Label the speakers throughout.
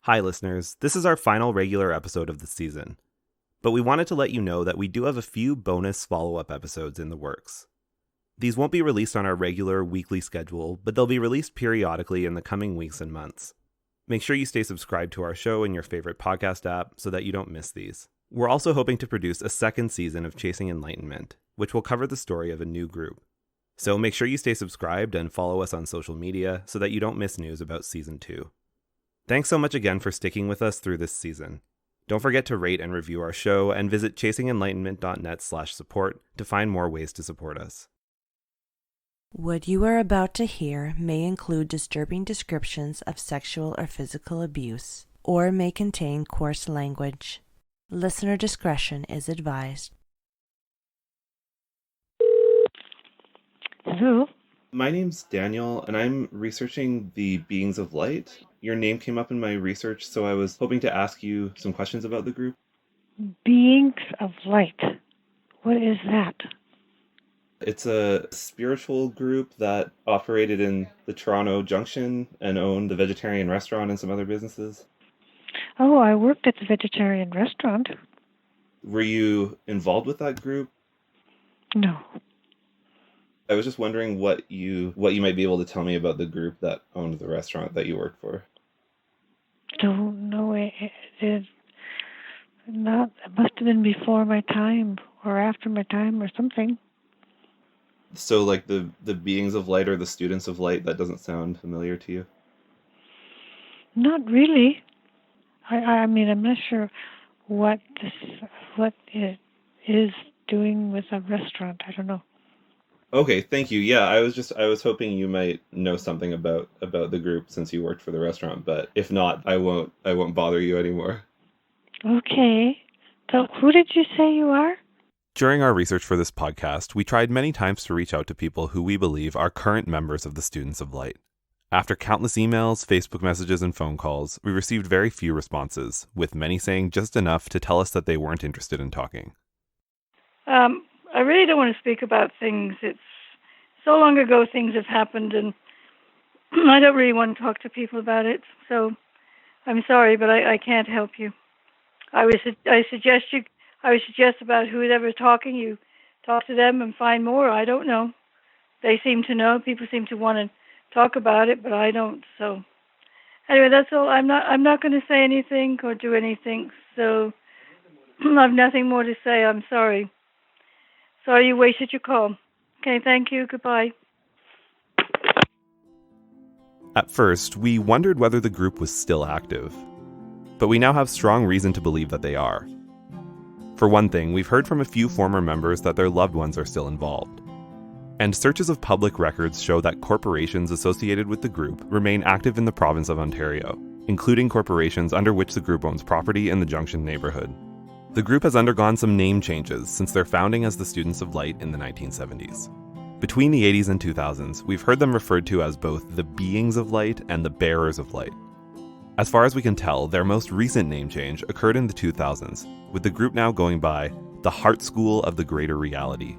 Speaker 1: Hi, listeners. This is our final regular episode of the season. But we wanted to let you know that we do have a few bonus follow-up episodes in the works. These won't be released on our regular weekly schedule, but they'll be released periodically in the coming weeks and months. Make sure you stay subscribed to our show in your favorite podcast app so that you don't miss these. We're also hoping to produce a second season of Chasing Enlightenment, which will cover the story of a new group. So make sure you stay subscribed and follow us on social media so that you don't miss news about Season 2. Thanks so much again for sticking with us through this season. Don't forget to rate and review our show and visit chasingenlightenment.net/support to find more ways to support us.
Speaker 2: What you are about to hear may include disturbing descriptions of sexual or physical abuse, or may contain coarse language. Listener discretion is advised.
Speaker 3: Hello?
Speaker 1: My name's Daniel, and I'm researching the beings of light. Your name came up in my research, so I was hoping to ask you some questions about the group.
Speaker 3: Beings of light. What is that?
Speaker 1: It's a spiritual group that operated in the Toronto Junction and owned the vegetarian restaurant and some other businesses.
Speaker 3: Oh, I worked at the vegetarian restaurant.
Speaker 1: Were you involved with that group?
Speaker 3: No.
Speaker 1: I was just wondering what you might be able to tell me about the group that owned the restaurant that you worked for.
Speaker 3: Don't know. It must have been before my time or after my time or something.
Speaker 1: So like the beings of light or the students of light, that doesn't sound familiar to you?
Speaker 3: Not really. I mean, I'm not sure what it is doing with a restaurant. I don't know.
Speaker 1: Okay, thank you. Yeah, I was hoping you might know something about the group since you worked for the restaurant, but if not, I won't bother you anymore.
Speaker 3: Okay. So who did you say you are?
Speaker 1: During our research for this podcast, we tried many times to reach out to people who we believe are current members of the Students of Light. After countless emails, Facebook messages, and phone calls, we received very few responses, with many saying just enough to tell us that they weren't interested in talking.
Speaker 4: I really don't want to speak about things. It's so long ago things have happened, and I don't really want to talk to people about it. So I'm sorry, but I can't help you. I would suggest about whoever's talking, you talk to them and find more. I don't know. They seem to know. People seem to want to talk about it, but I don't. So anyway, that's all. I'm not going to say anything or do anything. So I have nothing more to say. I'm sorry. Sorry you wasted your call. Okay, thank you. Goodbye.
Speaker 1: At first, we wondered whether the group was still active, but we now have strong reason to believe that they are. For one thing, we've heard from a few former members that their loved ones are still involved. And searches of public records show that corporations associated with the group remain active in the province of Ontario, including corporations under which the group owns property in the Junction neighbourhood. The group has undergone some name changes since their founding as the Students of Light in the 1970s. Between the 80s and 2000s, we've heard them referred to as both the Beings of Light and the Bearers of Light. As far as we can tell, their most recent name change occurred in the 2000s, with the group now going by the Heart School of the Greater Reality.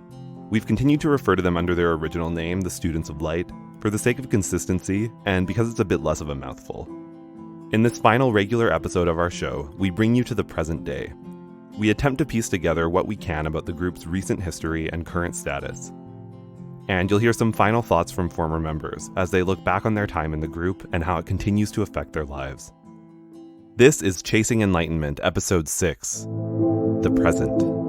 Speaker 1: We've continued to refer to them under their original name, the Students of Light, for the sake of consistency and because it's a bit less of a mouthful. In this final regular episode of our show, we bring you to the present day. We attempt to piece together what we can about the group's recent history and current status. And you'll hear some final thoughts from former members as they look back on their time in the group and how it continues to affect their lives. This is Chasing Enlightenment, Episode 6, The Present.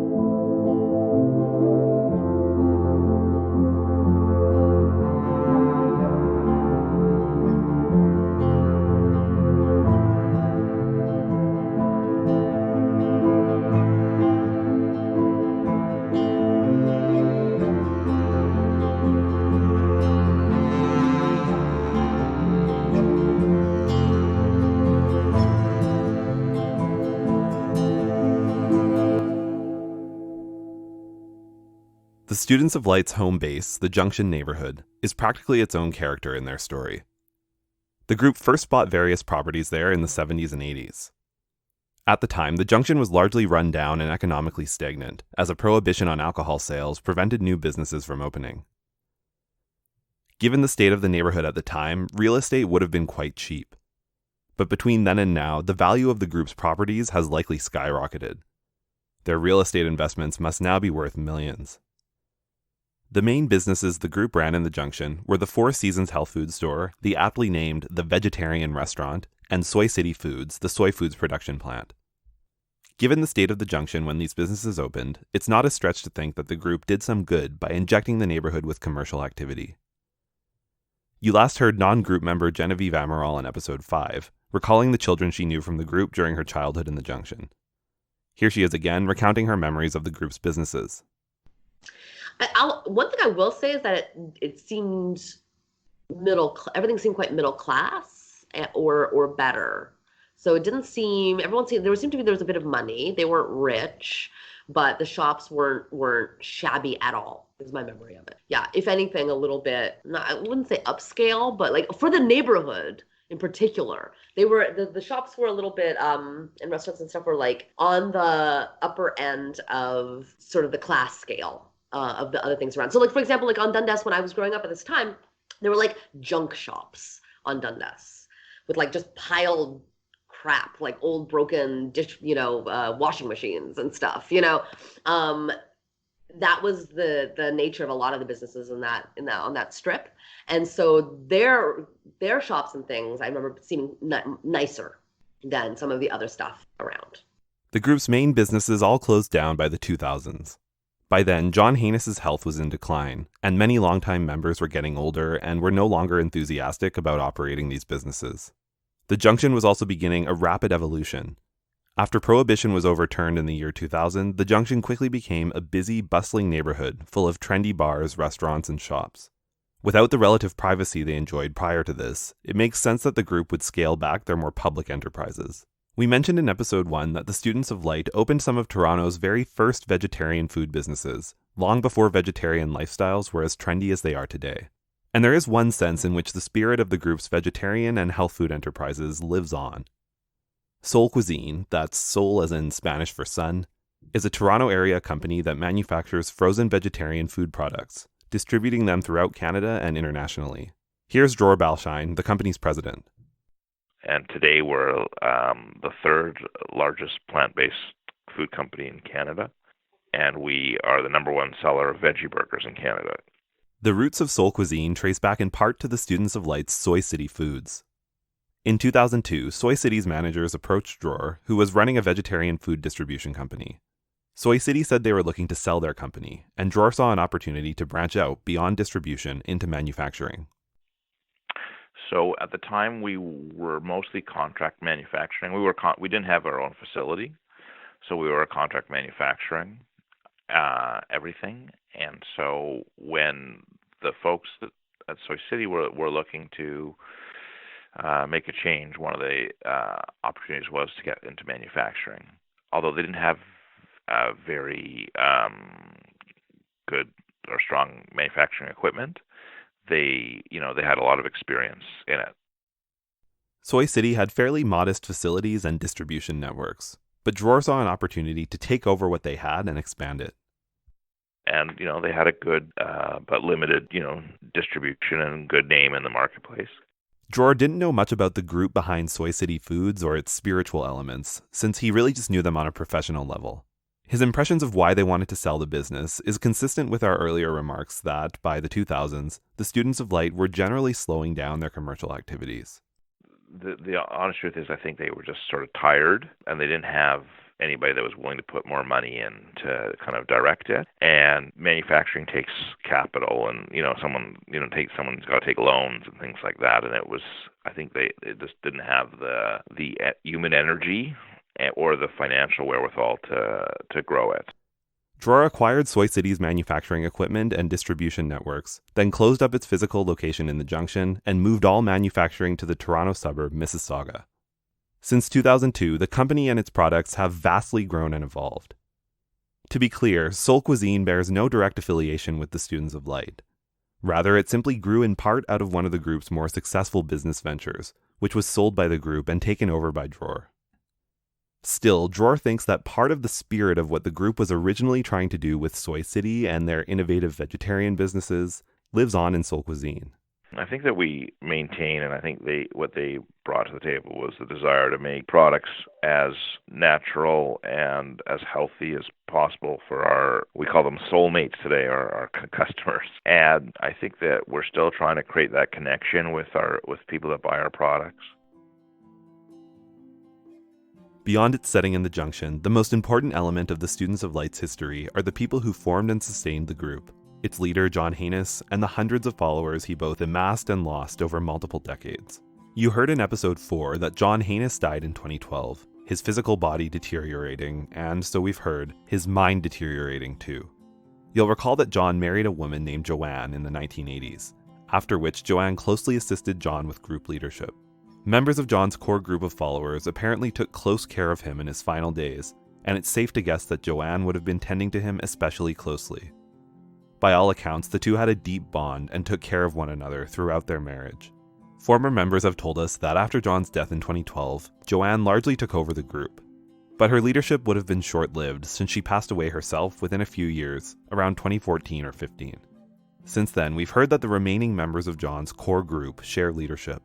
Speaker 1: The Students of Light's home base, the Junction neighbourhood, is practically its own character in their story. The group first bought various properties there in the 70s and 80s. At the time, the Junction was largely run down and economically stagnant, as a prohibition on alcohol sales prevented new businesses from opening. Given the state of the neighbourhood at the time, real estate would have been quite cheap. But between then and now, the value of the group's properties has likely skyrocketed. Their real estate investments must now be worth millions. The main businesses the group ran in the Junction were the Four Seasons health food store, the aptly named The Vegetarian Restaurant, and Soy City Foods, the soy foods production plant. Given the state of the Junction when these businesses opened, it's not a stretch to think that the group did some good by injecting the neighborhood with commercial activity. You last heard non-group member Genevieve Amaral in episode 5, recalling the children she knew from the group during her childhood in the Junction. Here she is again, recounting her memories of the group's businesses.
Speaker 5: One thing I will say is that it seemed everything seemed quite middle class or better. So it didn't seem, there was a bit of money. They weren't rich, but the shops weren't shabby at all, is my memory of it. Yeah, if anything, a little bit, I wouldn't say upscale, but like for the neighborhood in particular, the shops were a little bit, and restaurants and stuff were like on the upper end of sort of the class scale of the other things around. So like, for example, like on Dundas, when I was growing up at this time, there were like junk shops on Dundas with like just piled crap, like old broken washing machines and stuff, that was the nature of a lot of the businesses on that strip. And so their shops and things, I remember seeming nicer than some of the other stuff around.
Speaker 1: The group's main businesses all closed down by the 2000s. By then, John Hanas' health was in decline, and many longtime members were getting older and were no longer enthusiastic about operating these businesses. The Junction was also beginning a rapid evolution. After Prohibition was overturned in the year 2000, the Junction quickly became a busy, bustling neighborhood full of trendy bars, restaurants, and shops. Without the relative privacy they enjoyed prior to this, it makes sense that the group would scale back their more public enterprises. We mentioned in episode 1 that the Students of Light opened some of Toronto's very first vegetarian food businesses, long before vegetarian lifestyles were as trendy as they are today. And there is one sense in which the spirit of the group's vegetarian and health food enterprises lives on. Soul Cuisine, that's soul as in Spanish for sun, is a Toronto area company that manufactures frozen vegetarian food products, distributing them throughout Canada and internationally. Here's Dror Balshine, the company's president.
Speaker 6: And today we're the third largest plant-based food company in Canada, and we are the number one seller of veggie burgers in Canada.
Speaker 1: The roots of Soul Cuisine trace back in part to the Students of Light's Soy City Foods. In 2002, Soy City's managers approached Dror, who was running a vegetarian food distribution company. Soy City said they were looking to sell their company, and Dror saw an opportunity to branch out beyond distribution into manufacturing.
Speaker 6: So at the time, we were mostly contract manufacturing. We didn't have our own facility, so we were contract manufacturing everything. And so when the folks at Soy City were looking to make a change, one of the opportunities was to get into manufacturing. Although they didn't have very good or strong manufacturing equipment, they had a lot of experience in it.
Speaker 1: Soy City had fairly modest facilities and distribution networks, but Dror saw an opportunity to take over what they had and expand it.
Speaker 6: And, they had a good but limited, distribution and good name in the marketplace.
Speaker 1: Dror didn't know much about the group behind Soy City Foods or its spiritual elements, since he really just knew them on a professional level. His impressions of why they wanted to sell the business is consistent with our earlier remarks that, by the 2000s, the Students of Light were generally slowing down their commercial activities.
Speaker 6: The honest truth is I think they were just sort of tired, and they didn't have anybody that was willing to put more money in to kind of direct it. And manufacturing takes capital, and someone's got to take loans and things like that. And I think they just didn't have the human energy or the financial wherewithal to grow it.
Speaker 1: Dror acquired Soy City's manufacturing equipment and distribution networks, then closed up its physical location in the Junction and moved all manufacturing to the Toronto suburb Mississauga. Since 2002, the company and its products have vastly grown and evolved. To be clear, Soul Cuisine bears no direct affiliation with the Students of Light. Rather, it simply grew in part out of one of the group's more successful business ventures, which was sold by the group and taken over by Dror. Still, Dror thinks that part of the spirit of what the group was originally trying to do with Soy City and their innovative vegetarian businesses lives on in Soul Cuisine.
Speaker 6: I think that we maintain, and I think what they brought to the table was the desire to make products as natural and as healthy as possible for we call them soulmates today, our customers. And I think that we're still trying to create that connection with people that buy our products.
Speaker 1: Beyond its setting in the Junction, the most important element of the Students of Light's history are the people who formed and sustained the group. Its leader, John Hanas, and the hundreds of followers he both amassed and lost over multiple decades. You heard in episode 4 that John Hanas died in 2012, his physical body deteriorating, and, so we've heard, his mind deteriorating too. You'll recall that John married a woman named Joanne in the 1980s, after which Joanne closely assisted John with group leadership. Members of John's core group of followers apparently took close care of him in his final days, and it's safe to guess that Joanne would have been tending to him especially closely. By all accounts, the two had a deep bond and took care of one another throughout their marriage. Former members have told us that after John's death in 2012, Joanne largely took over the group. But her leadership would have been short-lived since she passed away herself within a few years, around 2014 or 15. Since then, we've heard that the remaining members of John's core group share leadership.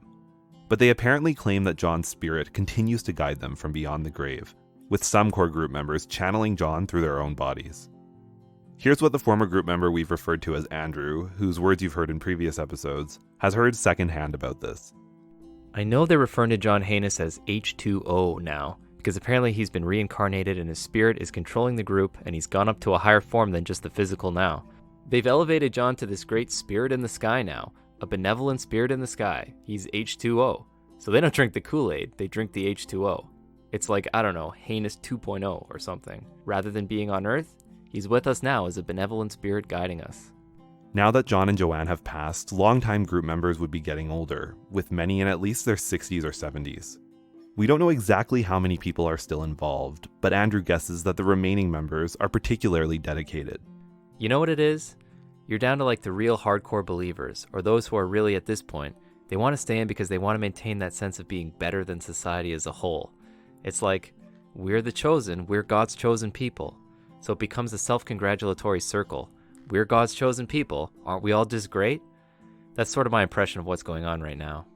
Speaker 1: But they apparently claim that John's spirit continues to guide them from beyond the grave, with some core group members channeling John through their own bodies. Here's what the former group member we've referred to as Andrew, whose words you've heard in previous episodes, has heard secondhand about this.
Speaker 7: I know they're referring to John Hanas as H2O now, because apparently he's been reincarnated and his spirit is controlling the group and he's gone up to a higher form than just the physical now. They've elevated John to this great spirit in the sky now, a benevolent spirit in the sky. He's H2O. So they don't drink the Kool-Aid, they drink the H2O. It's like, I don't know, Hanas 2.0 or something. Rather than being on Earth, he's with us now as a benevolent spirit guiding us.
Speaker 1: Now that John and Joanne have passed, longtime group members would be getting older, with many in at least their 60s or 70s. We don't know exactly how many people are still involved, but Andrew guesses that the remaining members are particularly dedicated.
Speaker 7: You know what it is? You're down to like the real hardcore believers, or those who are really at this point. They want to stay in because they want to maintain that sense of being better than society as a whole. It's like, we're the chosen, we're God's chosen people. So it becomes a self-congratulatory circle. We're God's chosen people. Aren't we all just great? That's sort of my impression of what's going on right now.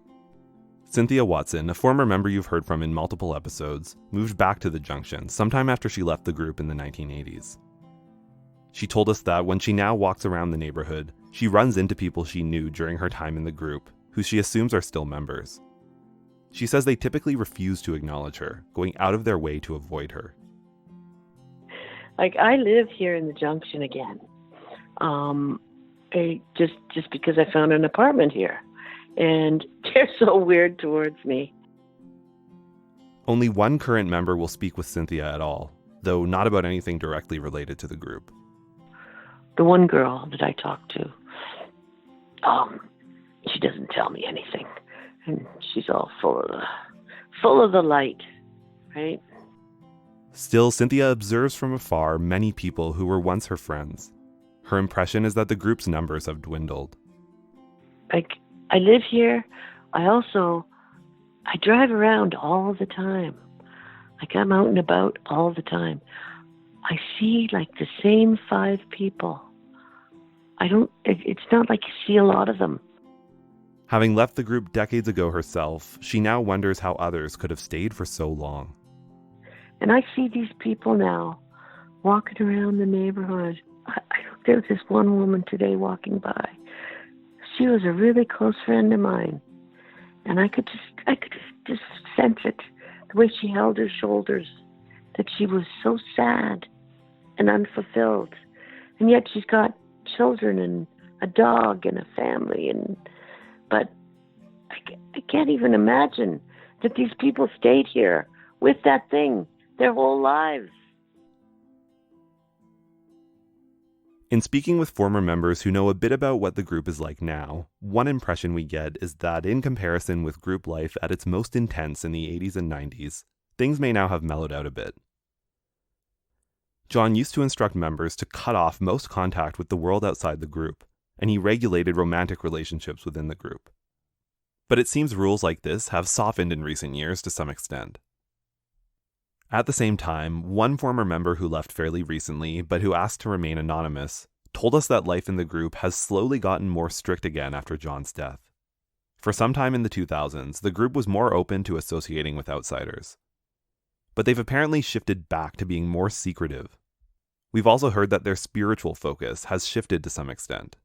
Speaker 1: Cynthia Watson, a former member you've heard from in multiple episodes, moved back to the Junction sometime after she left the group in the 1980s. She told us that when she now walks around the neighborhood, she runs into people she knew during her time in the group, who she assumes are still members. She says they typically refuse to acknowledge her, going out of their way to avoid her.
Speaker 8: Like, I live here in the Junction again. Just because I found an apartment here. And they're so weird towards me.
Speaker 1: Only one current member will speak with Cynthia at all, though not about anything directly related to the group.
Speaker 8: The one girl that I talk to, she doesn't tell me anything. And she's all full of the light, right?
Speaker 1: Still, Cynthia observes from afar many people who were once her friends. Her impression is that the group's numbers have dwindled.
Speaker 8: Like, I live here. I drive around all the time. Like, I'm out and about all the time. I see, like, the same 5 people. It's not like you see a lot of them.
Speaker 1: Having left the group decades ago herself, she now wonders how others could have stayed for so long.
Speaker 8: And I see these people now walking around the neighborhood. There was this one woman today walking by. She was a really close friend of mine. And I could just sense it, the way she held her shoulders, that she was so sad and unfulfilled. And yet she's got children and a dog and a family. But I can't even imagine that these people stayed here with that thing their whole lives.
Speaker 1: In speaking with former members who know a bit about what the group is like now, one impression we get is that in comparison with group life at its most intense in the 80s and 90s, things may now have mellowed out a bit. John used to instruct members to cut off most contact with the world outside the group, and he regulated romantic relationships within the group. But it seems rules like this have softened in recent years to some extent. At the same time, one former member who left fairly recently, but who asked to remain anonymous, told us that life in the group has slowly gotten more strict again after John's death. For some time in the 2000s, the group was more open to associating with outsiders. But they've apparently shifted back to being more secretive. We've also heard that their spiritual focus has shifted to some extent.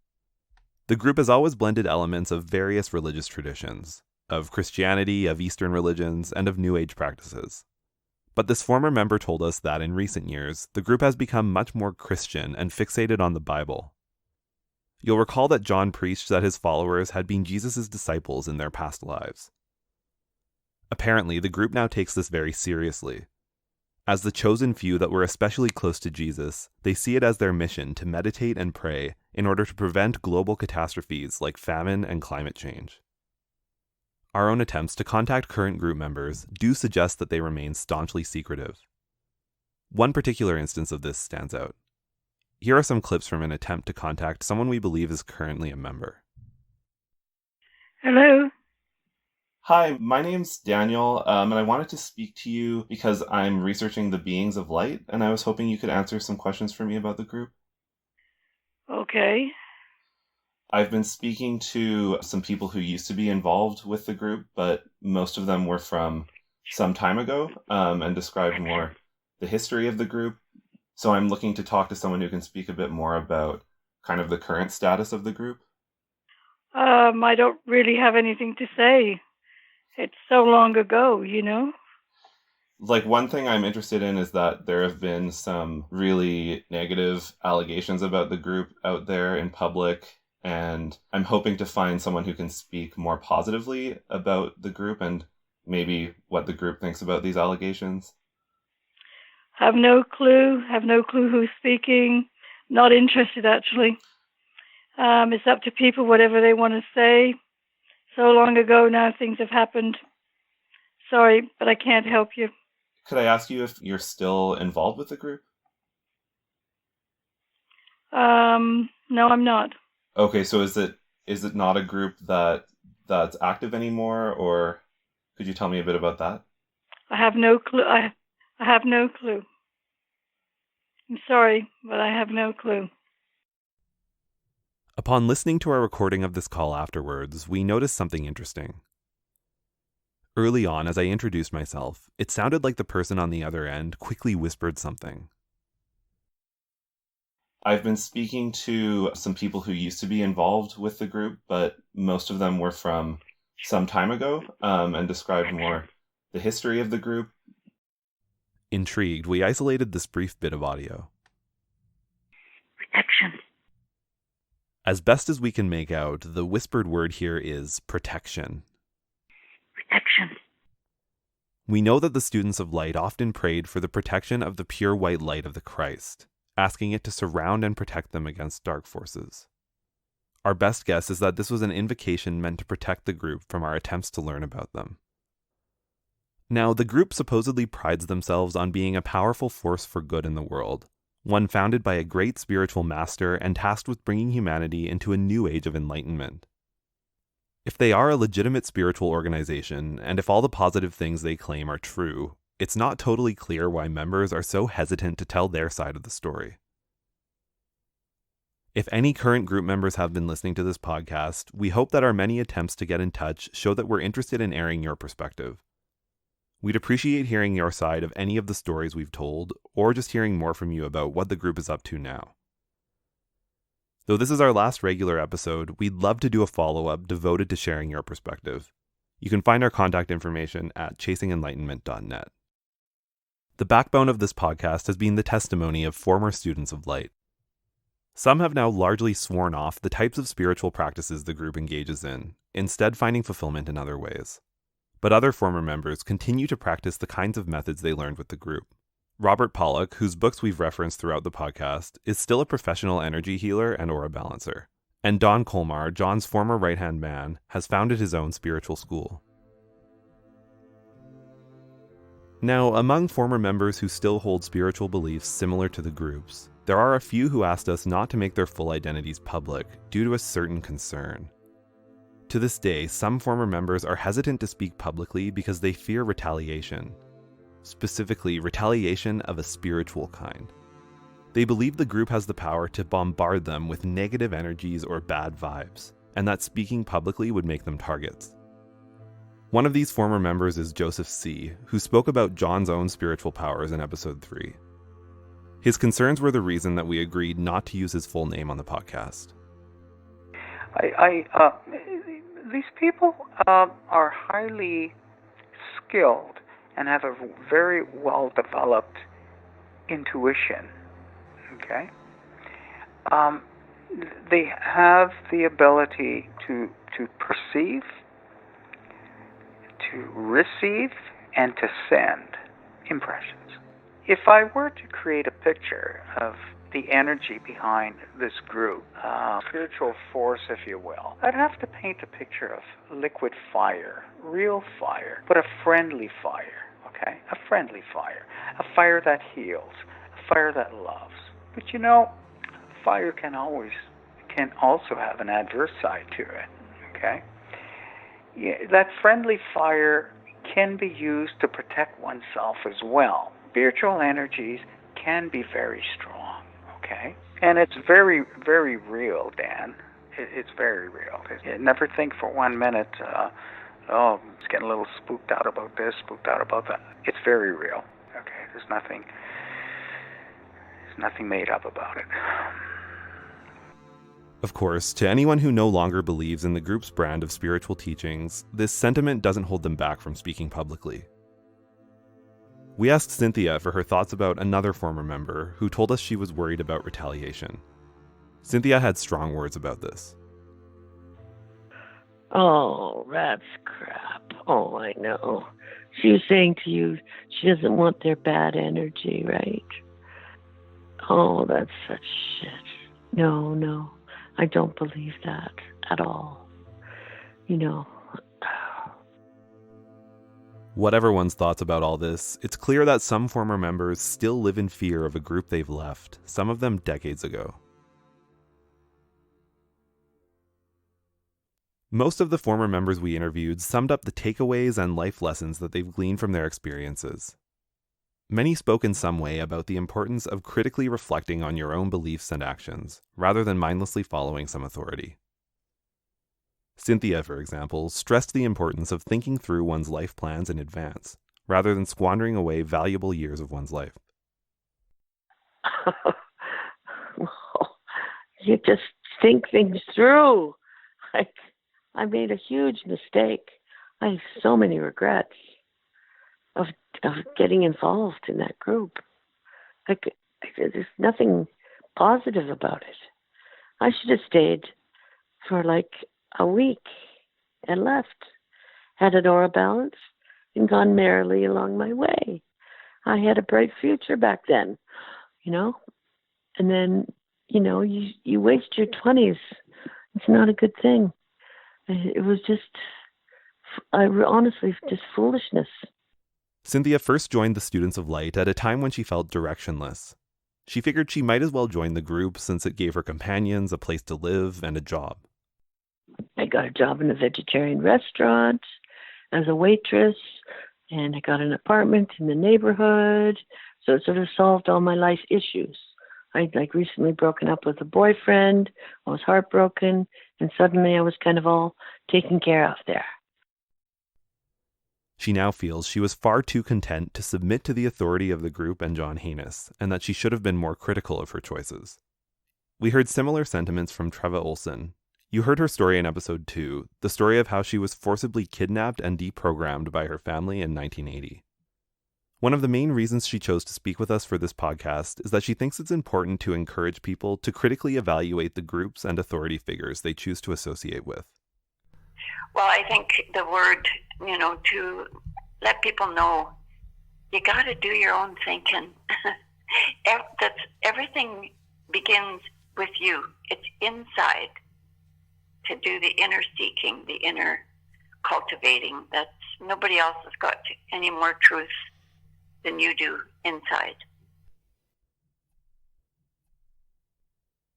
Speaker 1: The group has always blended elements of various religious traditions, of Christianity, of Eastern religions, and of New Age practices. But this former member told us that in recent years, the group has become much more Christian and fixated on the Bible. You'll recall that John preached that his followers had been Jesus' disciples in their past lives. Apparently, the group now takes this very seriously. As the chosen few that were especially close to Jesus, they see it as their mission to meditate and pray in order to prevent global catastrophes like famine and climate change. Our own attempts to contact current group members do suggest that they remain staunchly secretive. One particular instance of this stands out. Here are some clips from an attempt to contact someone we believe is currently a member.
Speaker 4: Hello?
Speaker 1: Hi, my name's Daniel, and I wanted to speak to you because I'm researching the beings of light, and I was hoping you could answer some questions for me about the group.
Speaker 4: Okay.
Speaker 1: I've been speaking to some people who used to be involved with the group, but most of them were from some time ago, and described more the history of the group. So I'm looking to talk to someone who can speak a bit more about kind of the current status of the group.
Speaker 4: I don't really have anything to say. It's so long ago, you know?
Speaker 1: Like, one thing I'm interested in is that there have been some really negative allegations about the group out there in public, and I'm hoping to find someone who can speak more positively about the group and maybe what the group thinks about these allegations.
Speaker 4: Have no clue who's speaking. Not interested, actually. It's up to people, whatever they want to say. So long ago now, things have happened. Sorry, but I can't help you.
Speaker 1: Could I ask you if you're still involved with the group?
Speaker 4: No, I'm not.
Speaker 1: Okay, so is it not a group that's active anymore, or could you tell me a bit about that?
Speaker 4: I have no clue. I have no clue. I'm sorry, but I have no clue.
Speaker 1: Upon listening to our recording of this call afterwards, we noticed something interesting. Early on, as I introduced myself, it sounded like the person on the other end quickly whispered something. I've been speaking to some people who used to be involved with the group, but most of them were from some time ago, and described more the history of the group. Intrigued, we isolated this brief bit of audio.
Speaker 4: Protection.
Speaker 1: As best as we can make out, the whispered word here is protection.
Speaker 4: Protection.
Speaker 1: We know that the students of light often prayed for the protection of the pure white light of the Christ, asking it to surround and protect them against dark forces. Our best guess is that this was an invocation meant to protect the group from our attempts to learn about them. Now, the group supposedly prides themselves on being a powerful force for good in the world, one founded by a great spiritual master and tasked with bringing humanity into a new age of enlightenment. If they are a legitimate spiritual organization, and if all the positive things they claim are true, it's not totally clear why members are so hesitant to tell their side of the story. If any current group members have been listening to this podcast, we hope that our many attempts to get in touch show that we're interested in airing your perspective. We'd appreciate hearing your side of any of the stories we've told, or just hearing more from you about what the group is up to now. Though this is our last regular episode, we'd love to do a follow-up devoted to sharing your perspective. You can find our contact information at chasingenlightenment.net. The backbone of this podcast has been the testimony of former students of light. Some have now largely sworn off the types of spiritual practices the group engages in, instead finding fulfillment in other ways. But other former members continue to practice the kinds of methods they learned with the group. Robert Pollock, whose books we've referenced throughout the podcast, is still a professional energy healer and aura balancer. And Don Colmar, John's former right-hand man, has founded his own spiritual school. Now, among former members who still hold spiritual beliefs similar to the group's, there are a few who asked us not to make their full identities public due to a certain concern. To this day, some former members are hesitant to speak publicly because they fear retaliation. Specifically, retaliation of a spiritual kind. They believe the group has the power to bombard them with negative energies or bad vibes, and that speaking publicly would make them targets. One of these former members is Joseph C., who spoke about John's own spiritual powers in episode 3. His concerns were the reason that we agreed not to use his full name on the podcast.
Speaker 9: These people are highly skilled and have a very well-developed intuition, okay? They have the ability to perceive, to receive, and to send impressions. If I were to create a picture of the energy behind this group, spiritual force, if you will, I'd have to paint a picture of liquid fire, real fire, but a friendly fire, okay? A friendly fire. A fire that heals, a fire that loves. But fire can also have an adverse side to it, okay? Yeah, that friendly fire can be used to protect oneself as well. Spiritual energies can be very strong, okay? And it's very, very real, Dan. It's very real. Never think for 1 minute, I'm just getting a little spooked out about this, spooked out about that. It's very real, okay? There's nothing made up about it.
Speaker 1: Of course, to anyone who no longer believes in the group's brand of spiritual teachings, this sentiment doesn't hold them back from speaking publicly. We asked Cynthia for her thoughts about another former member who told us she was worried about retaliation. Cynthia had strong words about this.
Speaker 8: Oh, that's crap. Oh, I know. She was saying to you she doesn't want their bad energy, right? Oh, that's such shit. No, I don't believe that at all.
Speaker 1: Whatever one's thoughts about all this, it's clear that some former members still live in fear of a group they've left, some of them decades ago. Most of the former members we interviewed summed up the takeaways and life lessons that they've gleaned from their experiences. Many spoke in some way about the importance of critically reflecting on your own beliefs and actions, rather than mindlessly following some authority. Cynthia, for example, stressed the importance of thinking through one's life plans in advance, rather than squandering away valuable years of one's life.
Speaker 8: Well, you just think things through. I made a huge mistake. I have so many regrets of getting involved in that group. There's nothing positive about it. I should have stayed for a week and left, had an aura balance, and gone merrily along my way. I had a bright future back then, and then, you waste your 20s. It's not a good thing. It was honestly just foolishness.
Speaker 1: Cynthia first joined the Students of Light at a time when she felt directionless. She figured she might as well join the group since it gave her companions, a place to live, and a job.
Speaker 8: I got a job in a vegetarian restaurant as a waitress, and I got an apartment in the neighborhood, so it sort of solved all my life issues. I'd recently broken up with a boyfriend, I was heartbroken, and suddenly I was kind of all taken care of there.
Speaker 1: She now feels she was far too content to submit to the authority of the group and John Hanas, and that she should have been more critical of her choices. We heard similar sentiments from Treva Olson. You heard her story in episode 2, the story of how she was forcibly kidnapped and deprogrammed by her family in 1980. One of the main reasons she chose to speak with us for this podcast is that she thinks it's important to encourage people to critically evaluate the groups and authority figures they choose to associate with.
Speaker 10: Well, I think the word, to let people know, you got to do your own thinking. Everything begins with you. It's inside to do the inner seeking, the inner cultivating. That's nobody else has got any more truth than you do inside.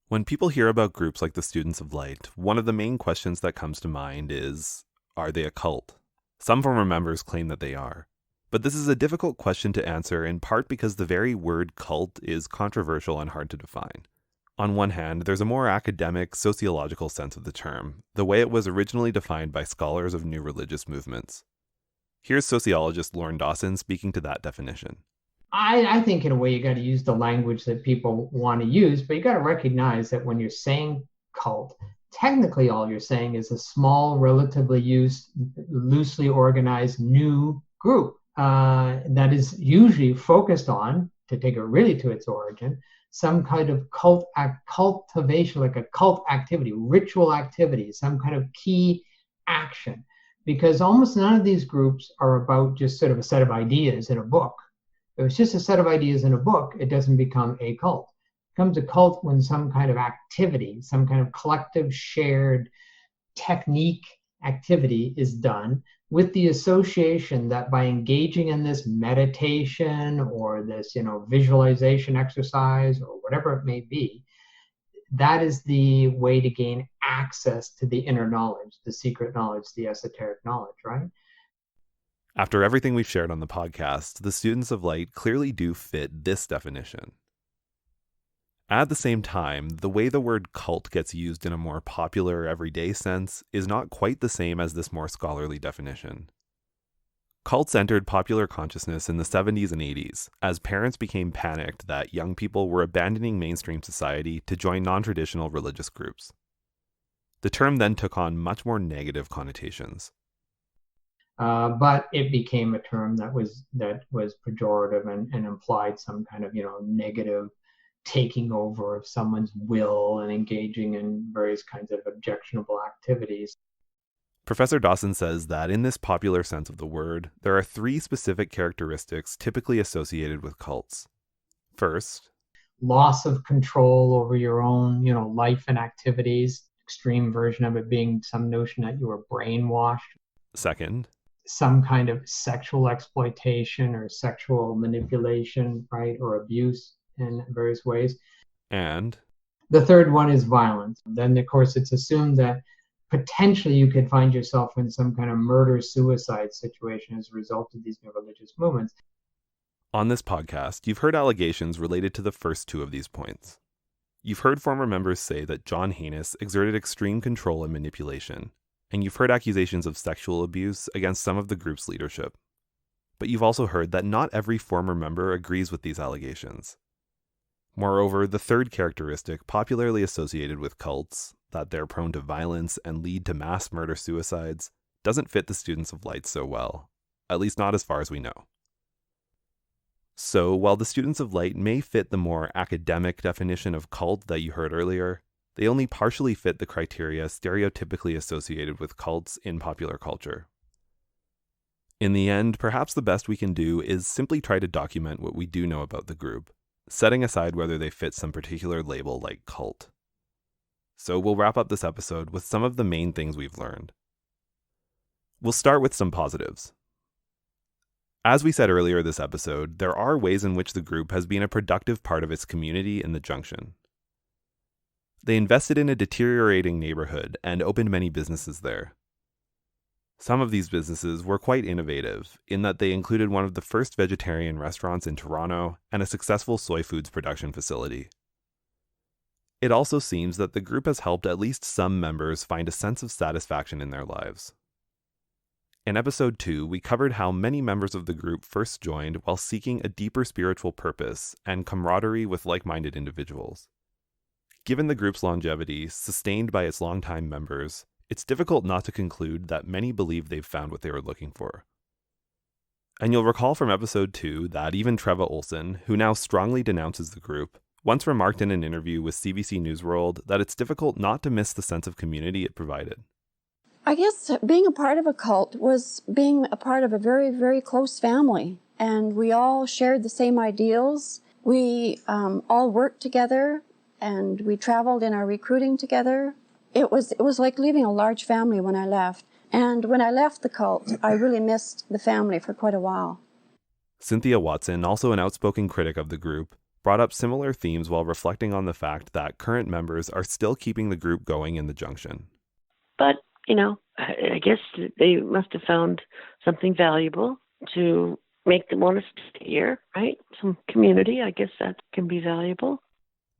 Speaker 1: When people hear about groups like the Students of Light, one of the main questions that comes to mind is, are they a cult? Some former members claim that they are. But this is a difficult question to answer in part because the very word cult is controversial and hard to define. On one hand, there's a more academic, sociological sense of the term, the way it was originally defined by scholars of new religious movements. Here's sociologist Lauren Dawson speaking to that definition.
Speaker 11: I think in a way you got to use the language that people want to use, but you got to recognize that when you're saying cult, technically all you're saying is a small, relatively loosely organized new group that is usually focused on, to take it really to its origin, some kind of cultivation, like a cult activity, ritual activity, some kind of key action. Because almost none of these groups are about just sort of a set of ideas in a book. If it's just a set of ideas in a book, it doesn't become a cult. It becomes a cult when some kind of activity, some kind of collective shared technique activity is done with the association that by engaging in this meditation or this, visualization exercise or whatever it may be, that is the way to gain access to the inner knowledge, the secret knowledge, the esoteric knowledge, right?
Speaker 1: After everything we've shared on the podcast, the students of light clearly do fit this definition. At the same time, the way the word cult gets used in a more popular, everyday sense is not quite the same as this more scholarly definition. Cults entered popular consciousness in the 70s and 80s, as parents became panicked that young people were abandoning mainstream society to join non-traditional religious groups. The term then took on much more negative connotations.
Speaker 11: But it became a term that was pejorative and implied some kind of negative taking over of someone's will and engaging in various kinds of objectionable activities.
Speaker 1: Professor Dawson says that in this popular sense of the word, there are 3 specific characteristics typically associated with cults. First,
Speaker 11: loss of control over your own, life and activities. Extreme version of it being some notion that you were brainwashed.
Speaker 1: Second,
Speaker 11: some kind of sexual exploitation or sexual manipulation, right, or abuse in various ways.
Speaker 1: And
Speaker 11: the third one is violence. Then, of course, it's assumed that potentially you could find yourself in some kind of murder-suicide situation as a result of these new religious movements.
Speaker 1: On this podcast, you've heard allegations related to the first 2 of these points. You've heard former members say that John Hanas exerted extreme control and manipulation, and you've heard accusations of sexual abuse against some of the group's leadership. But you've also heard that not every former member agrees with these allegations. Moreover, the third characteristic popularly associated with cults, that they're prone to violence and lead to mass murder-suicides, doesn't fit the students of light so well, at least not as far as we know. So, while the students of light may fit the more academic definition of cult that you heard earlier, they only partially fit the criteria stereotypically associated with cults in popular culture. In the end, perhaps the best we can do is simply try to document what we do know about the group, setting aside whether they fit some particular label like cult. So we'll wrap up this episode with some of the main things we've learned. We'll start with some positives. As we said earlier this episode, there are ways in which the group has been a productive part of its community in the Junction. They invested in a deteriorating neighborhood and opened many businesses there. Some of these businesses were quite innovative, in that they included one of the first vegetarian restaurants in Toronto and a successful soy foods production facility. It also seems that the group has helped at least some members find a sense of satisfaction in their lives. In episode 2, we covered how many members of the group first joined while seeking a deeper spiritual purpose and camaraderie with like-minded individuals. Given the group's longevity, sustained by its longtime members, it's difficult not to conclude that many believe they've found what they were looking for. And you'll recall from episode 2 that even Treva Olson, who now strongly denounces the group, once remarked in an interview with CBC News World that it's difficult not to miss the sense of community it provided.
Speaker 12: I guess being a part of a cult was being a part of a very, very close family. And we all shared the same ideals. We all worked together, and we traveled in our recruiting together. It was like leaving a large family when I left. And when I left the cult, I really missed the family for quite a while.
Speaker 1: Cynthia Watson, also an outspoken critic of the group, brought up similar themes while reflecting on the fact that current members are still keeping the group going in the Junction.
Speaker 8: But, I guess they must have found something valuable to make them want to stay here, right? Some community, I guess that can be valuable.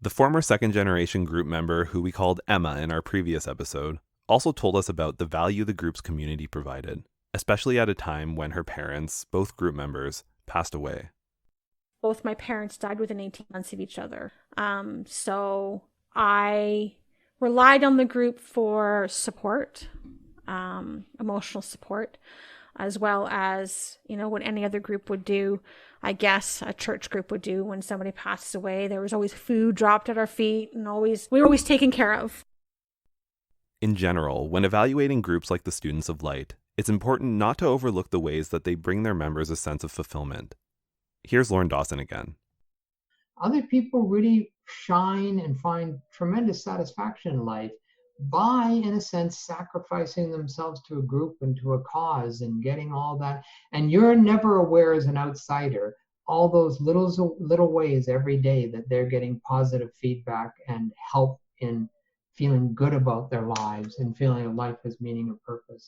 Speaker 1: The former second-generation group member who we called Emma in our previous episode also told us about the value the group's community provided, especially at a time when her parents, both group members, passed away.
Speaker 13: Both my parents died within 18 months of each other. So I relied on the group for support, emotional support, as well as, what any other group would do, I guess a church group would do when somebody passes away. There was always food dropped at our feet, and we were always taken care of.
Speaker 1: In general, when evaluating groups like the Students of Light, it's important not to overlook the ways that they bring their members a sense of fulfillment. Here's Lauren Dawson again.
Speaker 11: Other people really shine and find tremendous satisfaction in life by, in a sense, sacrificing themselves to a group and to a cause and getting all that. And you're never aware as an outsider, all those little ways every day that they're getting positive feedback and help in feeling good about their lives and feeling a life has meaning and purpose.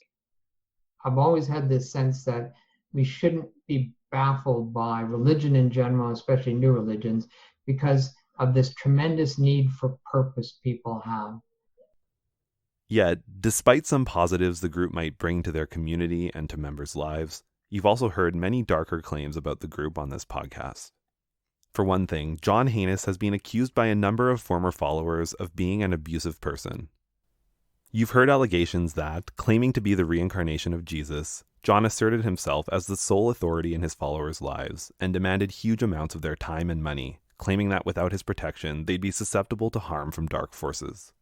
Speaker 11: I've always had this sense that we shouldn't be baffled by religion in general, especially new religions, because of this tremendous need for purpose people have.
Speaker 1: Yet, despite some positives the group might bring to their community and to members' lives, you've also heard many darker claims about the group on this podcast. For one thing, John Hanas has been accused by a number of former followers of being an abusive person. You've heard allegations that, claiming to be the reincarnation of Jesus, John asserted himself as the sole authority in his followers' lives and demanded huge amounts of their time and money, claiming that without his protection, they'd be susceptible to harm from dark forces.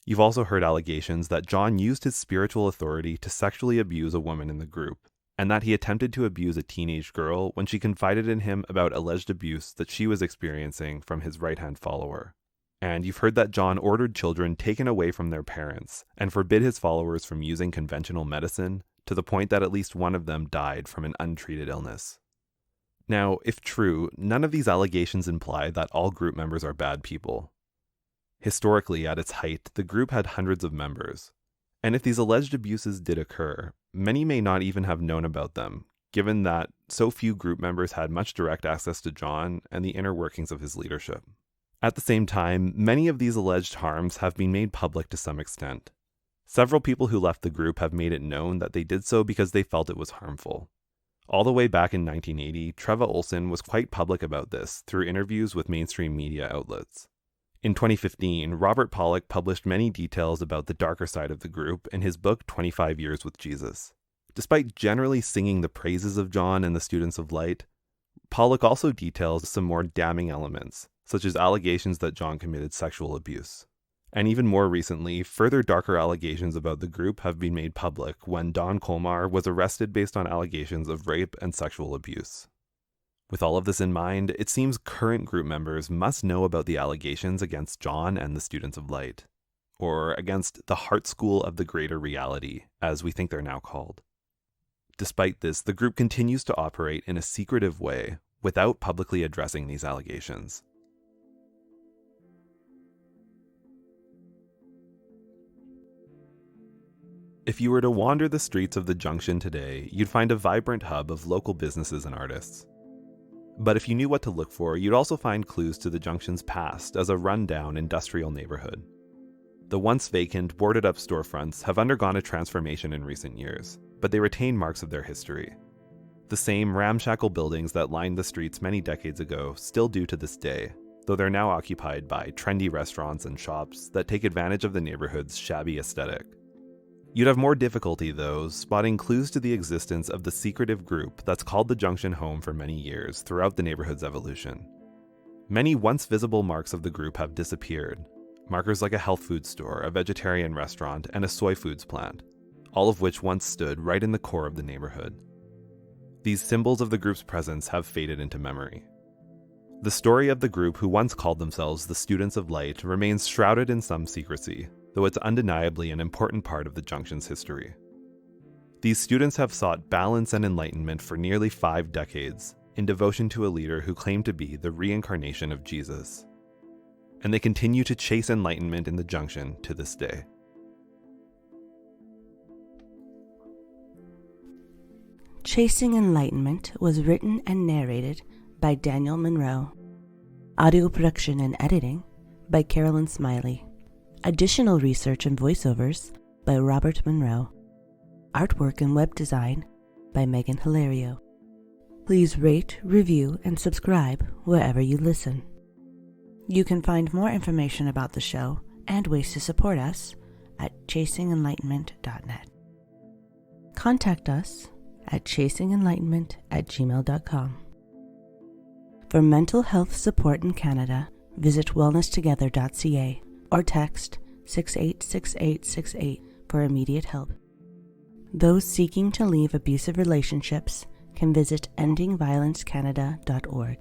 Speaker 1: You've also heard allegations that John used his spiritual authority to sexually abuse a woman in the group, and that he attempted to abuse a teenage girl when she confided in him about alleged abuse that she was experiencing from his right-hand follower. And you've heard that John ordered children taken away from their parents and forbid his followers from using conventional medicine, to the point that at least one of them died from an untreated illness. Now, if true, none of these allegations imply that all group members are bad people. Historically, at its height, the group had hundreds of members. And if these alleged abuses did occur, many may not even have known about them, given that so few group members had much direct access to John and the inner workings of his leadership. At the same time, many of these alleged harms have been made public to some extent. Several people who left the group have made it known that they did so because they felt it was harmful. All the way back in 1980, Treva Olson was quite public about this through interviews with mainstream media outlets. In 2015, Robert Pollock published many details about the darker side of the group in his book 25 Years with Jesus. Despite generally singing the praises of John and the Students of Light, Pollock also details some more damning elements, such as allegations that John committed sexual abuse. And even more recently, further darker allegations about the group have been made public when Don Colmar was arrested based on allegations of rape and sexual abuse. With all of this in mind, it seems current group members must know about the allegations against John and the Students of Light, or against the Heart School of the Greater Reality, as we think they're now called. Despite this, the group continues to operate in a secretive way without publicly addressing these allegations. If you were to wander the streets of the Junction today, you'd find a vibrant hub of local businesses and artists. But if you knew what to look for, you'd also find clues to the Junction's past as a run-down industrial neighborhood. The once vacant, boarded-up storefronts have undergone a transformation in recent years, but they retain marks of their history. The same ramshackle buildings that lined the streets many decades ago still do to this day, though they're now occupied by trendy restaurants and shops that take advantage of the neighborhood's shabby aesthetic. You'd have more difficulty, though, spotting clues to the existence of the secretive group that's called the Junction home for many years throughout the neighborhood's evolution. Many once visible marks of the group have disappeared, markers like a health food store, a vegetarian restaurant, and a soy foods plant, all of which once stood right in the core of the neighborhood. These symbols of the group's presence have faded into memory. The story of the group who once called themselves the Students of Light remains shrouded in some secrecy, though it's undeniably an important part of the Junction's history. These students have sought balance and enlightenment for nearly 5 decades in devotion to a leader who claimed to be the reincarnation of Jesus. And they continue to chase enlightenment in the Junction to this day.
Speaker 2: Chasing Enlightenment was written and narrated by Daniel Monroe. Audio production and editing by Carolyn Smiley. Additional research and voiceovers by Robert Monroe. Artwork and web design by Megan Hilario. Please rate, review, and subscribe wherever you listen. You can find more information about the show and ways to support us at chasingenlightenment.net. Contact us at chasingenlightenment@gmail.com. For mental health support in Canada, visit wellnesstogether.ca or text 686868 for immediate help. Those seeking to leave abusive relationships can visit endingviolencecanada.org.